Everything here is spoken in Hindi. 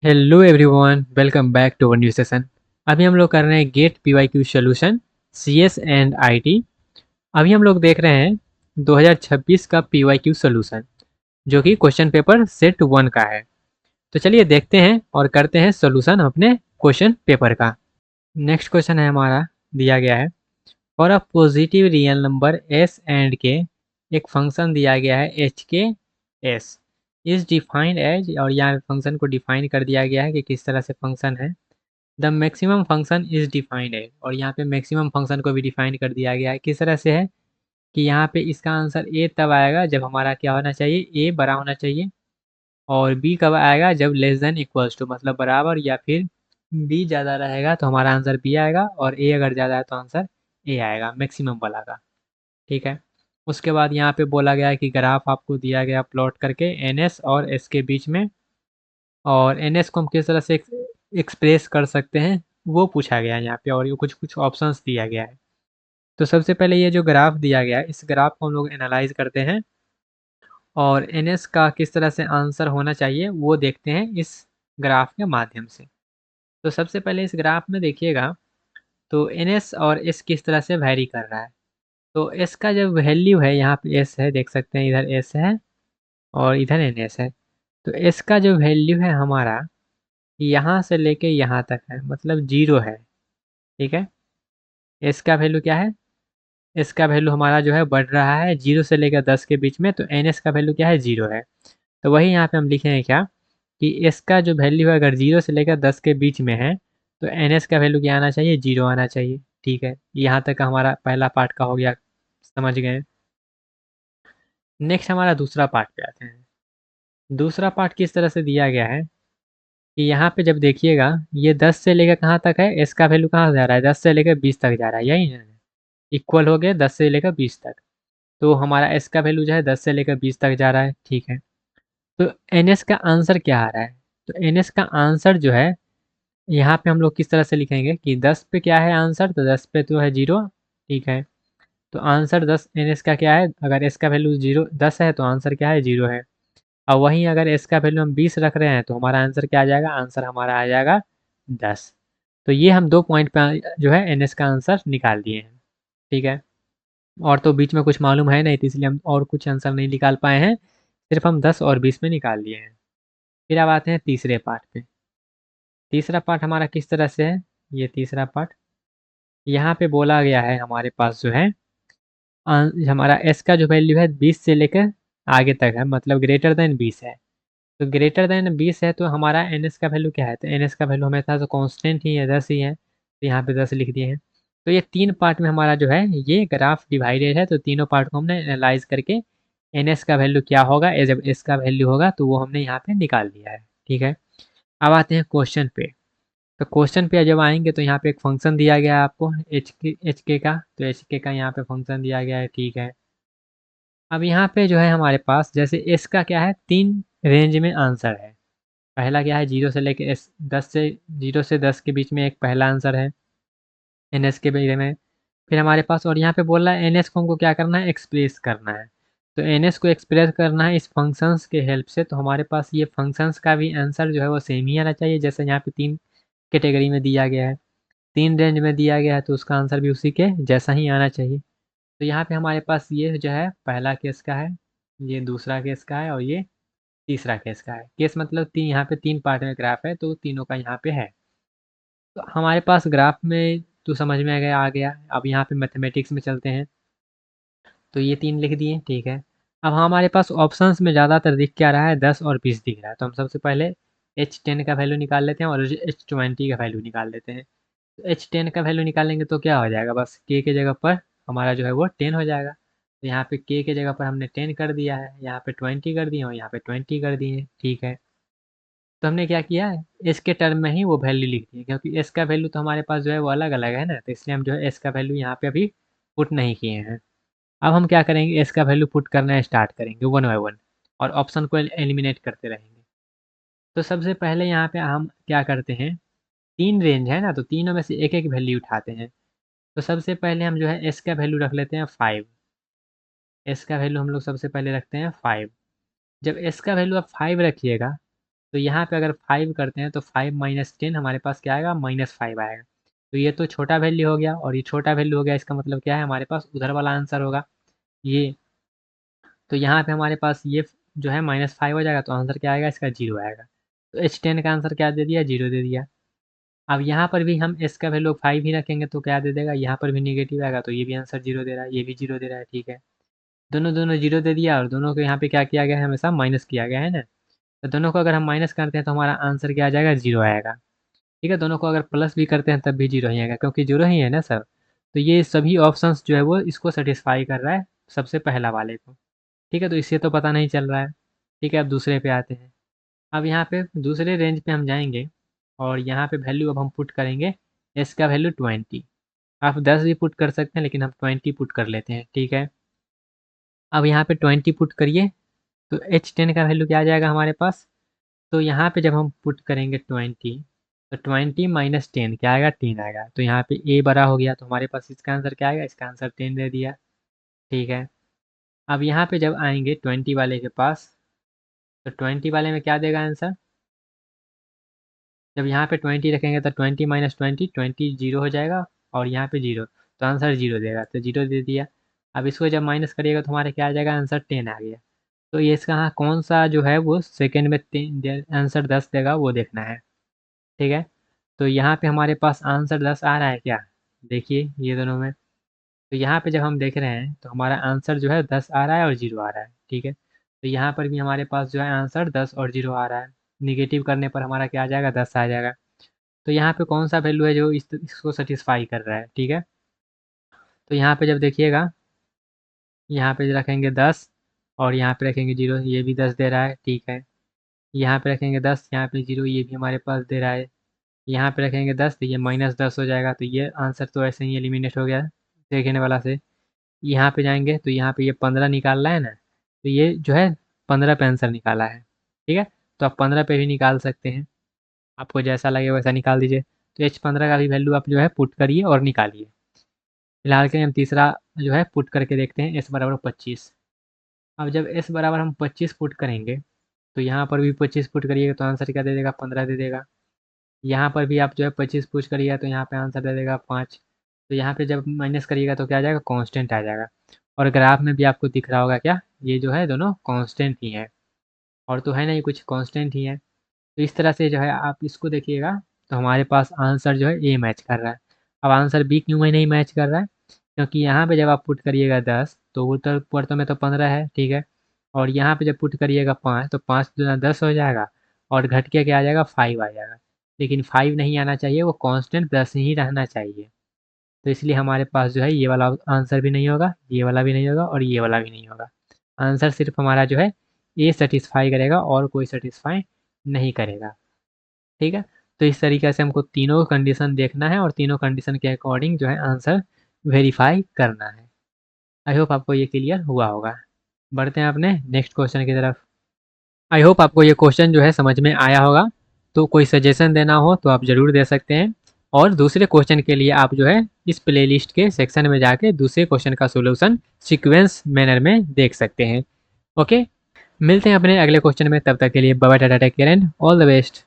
Hello everyone, welcome back to our new session. अभी हम लोग कर रहे हैं GATE PYQ solution CS and IT. अभी हम लोग देख रहे हैं 2026 का पीवाईक्यू सॉल्यूशन, जो कि क्वेश्चन पेपर सेट 1 का है। तो चलिए देखते हैं और करते हैं सॉल्यूशन अपने क्वेश्चन पेपर का। नेक्स्ट क्वेश्चन है हमारा, दिया गया है for a positive real number S and के एक फंक्शन दिया गया है एच के एस इज डिफाइंड एज, और यहाँ फंक्शन को डिफाइन कर दिया गया है कि किस तरह से फंक्शन है। The maximum function is defined है, और यहाँ पे मैक्सिमम फंक्शन को भी डिफाइन कर दिया गया है। किस तरह से है कि यहाँ पे इसका आंसर ए तब आएगा जब हमारा क्या होना चाहिए, ए बड़ा होना चाहिए। और बी कब आएगा, जब लेस देन इक्वल्स टू मतलब बराबर, या फिर बी ज़्यादा रहेगा तो हमारा आंसर बी आएगा, और ए अगर ज़्यादा है तो आंसर ए आएगा मैक्सिमम वाला का। ठीक है। उसके बाद यहाँ पे बोला गया है कि ग्राफ आपको दिया गया प्लॉट करके एन एस और एस के बीच में, और एन एस को हम किस तरह से एक्सप्रेस कर सकते हैं वो पूछा गया है यहाँ पे, और ये कुछ कुछ ऑप्शंस दिया गया है। तो सबसे पहले ये जो ग्राफ दिया गया है, इस ग्राफ को हम लोग एनालाइज करते हैं, और एन एस का किस तरह से आंसर होना चाहिए वो देखते हैं इस ग्राफ के माध्यम से। तो सबसे पहले इस ग्राफ में देखिएगा, तो एन एस और एस किस तरह से वैरी कर रहा है। तो एस का जो वैल्यू है, यहाँ पे एस है, देख सकते हैं इधर एस है और इधर एन एस है। तो एस का जो वैल्यू है हमारा, यहाँ से लेके यहाँ तक है, मतलब जीरो है। ठीक है। एस का वैल्यू क्या है, एस का वैल्यू हमारा जो है बढ़ रहा है जीरो से लेकर 10 के बीच में, तो एन एस का वैल्यू क्या है, जीरो है। तो वही यहाँ पे हम लिखेंगे क्या, कि एस का जो वैल्यू है अगर जीरो से लेकर 10 के बीच में है, तो एन एस का वैल्यू क्या आना चाहिए, जीरो आना चाहिए। ठीक है, यहाँ तक का हमारा पहला पार्ट का हो गया, समझ गए। नेक्स्ट हमारा दूसरा पार्ट पे आते हैं। दूसरा पार्ट किस तरह से दिया गया है कि यहाँ पे जब देखिएगा, ये 10 से लेकर कहाँ तक है, एस का वैल्यू कहाँ जा रहा है, 10 से लेकर 20 तक जा रहा है, यही है। इक्वल हो गया 10 से लेकर 20 तक। तो हमारा एस का वैल्यू जो है 10 से लेकर 20 तक जा रहा है। ठीक है। तो एन एस का आंसर क्या आ रहा है, तो एन एस का आंसर जो है, यहाँ पे हम लोग किस तरह से लिखेंगे कि 10 पे क्या है आंसर, तो 10 पे तो है जीरो। ठीक है। तो आंसर 10 एन एस का क्या है, अगर एस का वैल्यू जीरो 10 है तो आंसर क्या है, जीरो है। और वहीं अगर एस का वैल्यू हम 20 रख रहे हैं तो हमारा आंसर क्या आ जाएगा, आंसर हमारा आ जाएगा 10। तो ये हम 2 पॉइंट पे जो है एन एस का आंसर निकाल दिए हैं। ठीक है। और तो बीच में कुछ मालूम है नहीं, तो इसलिए हम और कुछ आंसर नहीं निकाल पाए हैं, सिर्फ हम 10 और 20 में निकाल लिए हैं। फिर अब आते हैं तीसरे पार्ट पे। तीसरा पार्ट हमारा किस तरह से है, ये तीसरा पार्ट, यहाँ पे बोला गया है हमारे पास जो है, हमारा एस का जो वैल्यू है 20 से लेकर आगे तक है, मतलब ग्रेटर देन 20 है। तो ग्रेटर देन 20 है तो हमारा एन एस का वैल्यू क्या है, तो एन एस का वैल्यू हमेशा तो कांस्टेंट ही है, 10 ही है, तो यहाँ पे 10 लिख दिए हैं। तो ये तीन पार्ट में हमारा जो है ये ग्राफ डिवाइडेड है, तो तीनों पार्ट को हमने एनालाइज करके एन एस का वैल्यू क्या होगा, जब एस का वैल्यू होगा तो वो हमने यहाँ पे निकाल दिया है। ठीक है। अब आते हैं क्वेश्चन पे। तो क्वेश्चन पे जब आएंगे तो यहाँ पे एक फंक्शन दिया गया है आपको एच के का, तो एच के का यहाँ पे फंक्शन दिया गया है। ठीक है। अब यहाँ पे जो है हमारे पास, जैसे एस का क्या है, तीन रेंज में आंसर है। पहला क्या है, जीरो से लेके एस 10 से, जीरो से 10 के बीच में एक पहला आंसर है एन एस के बारे में। फिर हमारे पास, और यहाँ पे बोल रहा है एन एस को हमको क्या करना है, एक्सप्रेस करना है। तो एन एस को एक्सप्रेस करना है इस फंक्शंस के हेल्प से, तो हमारे पास ये फंक्शंस का भी आंसर जो है वो सेम ही आना चाहिए, जैसे यहाँ पे तीन कैटेगरी में दिया गया है, तीन रेंज में दिया गया है, तो उसका आंसर भी उसी के जैसा ही आना चाहिए। तो यहाँ पे हमारे पास ये जो है पहला केस का है, ये दूसरा केस का है, और ये तीसरा केस का है। केस मतलब तीन, यहाँ पे तीन पार्ट में ग्राफ है तो तीनों का यहाँ पे है। तो हमारे पास ग्राफ में तो समझ में आ गया। अब यहाँ पे मैथमेटिक्स में चलते हैं। तो ये तीन लिख दिए। ठीक है। अब हमारे पास ऑप्शंस में ज़्यादातर दिख क्या रहा है, 10 और 20 दिख रहा है, तो हम सबसे पहले H10 का वैल्यू निकाल लेते हैं और H20 का वैल्यू निकाल लेते हैं। तो H10 का वैल्यू निकालेंगे तो क्या हो जाएगा, बस के जगह पर हमारा जो है वो 10 हो जाएगा। तो यहाँ पे के जगह पर हमने 10 कर दिया है, यहाँ पे 20 कर दिए और यहाँ पे 20 कर दिए। ठीक है। तो हमने क्या किया है, एस के टर्म में ही वो वैल्यू लिख दी, क्योंकि एस का वैल्यू तो हमारे पास जो है वो अलग अलग है ना, तो इसलिए हम जो है एस का वैल्यू यहाँ पे अभी पुट नहीं किए हैं। अब हम क्या करेंगे, एस का वैल्यू पुट करना स्टार्ट करेंगे वन बाय वन, और ऑप्शन को एलिमिनेट करते रहेंगे। तो सबसे पहले यहाँ पे हम क्या करते हैं, तीन रेंज है ना, तो तीनों में से एक एक वैल्यू उठाते हैं। तो सबसे पहले हम जो है एस का वैल्यू रख लेते हैं 5। एस का वैल्यू हम लोग सबसे पहले रखते हैं 5। जब एस का वैल्यू आप 5 रखिएगा, तो यहाँ पे अगर 5 करते हैं तो 5 माइनस 10 हमारे पास क्या आएगा, -5 आएगा। तो ये तो छोटा वैल्यू हो गया और ये छोटा वैल्यू हो गया, इसका मतलब क्या है, हमारे पास उधर वाला आंसर होगा ये। तो यहाँ पे हमारे पास ये जो है -5 हो जाएगा, तो आंसर क्या आएगा, इसका 0 आएगा। तो H10 का आंसर क्या दे दिया, 0 दे दिया। अब यहाँ पर भी हम s का वैल्यू 5 ही रखेंगे तो क्या दे देगा, यहाँ पर भी निगेटिव आएगा, तो ये भी आंसर 0 दे रहा है, ये भी 0 दे रहा है, ठीक है। दोनों दोनों 0 दे दिया और दोनों को यहाँ पे क्या किया गया है, हमेशा माइनस किया गया है ना। तो दोनों को अगर हम माइनस करते हैं तो हमारा आंसर क्या आ जाएगा, 0 आएगा, ठीक है। दोनों को अगर प्लस भी करते हैं तब भी 0 ही आएगा, क्योंकि 0 ही है ना सर। तो ये सभी ऑप्शंस जो है वो इसको सेटिस्फाई कर रहा है, सबसे पहला वाले को, ठीक है। तो इससे तो पता नहीं चल रहा है, ठीक है। अब दूसरे पे आते हैं। अब यहाँ पे दूसरे रेंज पे हम जाएंगे और यहाँ पे वैल्यू अब हम पुट करेंगे, एस का वैल्यू 20। आप 10 भी पुट कर सकते हैं, लेकिन हम 20 पुट कर लेते हैं, ठीक है। अब यहाँ पे 20 पुट करिए तो H10 का वैल्यू क्या आ जाएगा हमारे पास। तो यहाँ पे जब हम पुट करेंगे 20, तो 20 माइनस 10 क्या आएगा, 10 आएगा। तो यहाँ पे ए बड़ा हो गया, तो हमारे पास इसका आंसर क्या आएगा, इसका आंसर 10 दे दिया, ठीक है। अब यहाँ पे जब आएंगे 20 वाले के पास, तो 20 वाले में क्या देगा आंसर, जब यहाँ पे 20 रखेंगे तो 20 माइनस 20, 20 जीरो हो जाएगा और यहाँ पे 0, तो आंसर 0 देगा, तो 0 दे दिया। अब इसको जब माइनस करिएगा तो हमारे क्या आ जाएगा, आंसर 10 आ गया। तो ये इसका हाँ कौन सा जो है वो सेकंड में आंसर 10 देगा वो देखना है, ठीक है। तो यहाँ पे हमारे पास आंसर 10 आ रहा है क्या, देखिए ये दोनों में। तो यहाँ पे जब हम देख रहे हैं तो हमारा आंसर जो है 10 आ रहा है और 0 आ रहा है, ठीक है। तो यहाँ पर भी हमारे पास जो है आंसर 10 और 0 आ रहा है। निगेटिव करने पर हमारा क्या आ जाएगा, 10 आ जाएगा। तो यहाँ पे कौन सा वैल्यू है जो इसको सेटिस्फाई कर रहा है, ठीक है। तो यहाँ पे जब देखिएगा, यहाँ पे रखेंगे 10 और यहाँ पे रखेंगे 0, ये भी 10 दे रहा है, ठीक है। यहाँ पे रखेंगे 10, यहाँ पे 0, ये भी हमारे पास दे रहा है। यहाँ पे रखेंगे 10 तो ये -10 हो जाएगा, तो ये आंसर तो ऐसे ही एलिमिनेट हो गया सेकेंड वाला से। यहाँ पे जाएंगे तो यहाँ पे ये 15 निकाल रहा है ना, तो ये जो है 15 पे आंसर निकाला है, ठीक है। तो आप 15 पे भी निकाल सकते हैं, आपको जैसा लगे वैसा निकाल दीजिए। तो H15 का भी वैल्यू आप जो है पुट करिए और निकालिए। फिलहाल के लिए हम तीसरा जो है पुट करके देखते हैं, s बराबर 25। अब जब s बराबर हम 25 पुट करेंगे तो यहाँ पर भी 25 पुट करिएगा तो आंसर क्या दे देगा, 15 दे देगा। यहाँ पर भी आप जो है 25 पुट करिएगा तो यहाँ पे आंसर दे देगा 5। तो यहाँ पे जब माइनस करिएगा तो क्या आ जाएगा, कांस्टेंट आ जाएगा। और ग्राफ में भी आपको दिख रहा होगा क्या, ये जो है दोनों कांस्टेंट ही है, और तो है नहीं कुछ, कांस्टेंट ही है। तो इस तरह से जो है आप इसको देखिएगा तो हमारे पास आंसर जो है ए मैच कर रहा है। अब आंसर बी क्यों में नहीं मैच कर रहा है, क्योंकि यहाँ पे जब आप पुट करिएगा 10 तो ऊपर में तो 15 है, ठीक है। और यहाँ पे जब पुट करिएगा 5 तो 5 दूना 10 हो जाएगा और घट के क्या आ जाएगा, 5 आ जाएगा। लेकिन 5 नहीं आना चाहिए, वो कांस्टेंट 10 ही रहना चाहिए। तो इसलिए हमारे पास जो है ये वाला आंसर भी नहीं होगा, ये वाला भी नहीं होगा और ये वाला भी नहीं होगा। आंसर सिर्फ हमारा जो है ए सेटिस्फाई करेगा और कोई सेटिस्फाई नहीं करेगा, ठीक है। तो इस तरीके से हमको तीनों कंडीशन देखना है और तीनों कंडीशन के अकॉर्डिंग जो है आंसर वेरीफाई करना है। आई होप आपको ये क्लियर हुआ होगा। बढ़ते हैं अपने नेक्स्ट क्वेश्चन की तरफ। आई होप आपको ये क्वेश्चन जो है समझ में आया होगा। तो कोई सजेशन देना हो तो आप ज़रूर दे सकते हैं, और दूसरे क्वेश्चन के लिए आप जो है इस प्लेलिस्ट के सेक्शन में जाके दूसरे क्वेश्चन का सोल्यूशन सीक्वेंस मैनर में देख सकते हैं। ओके, मिलते हैं अपने अगले क्वेश्चन में, तब तक के लिए बाय बाय, टाटा, take care and all the best.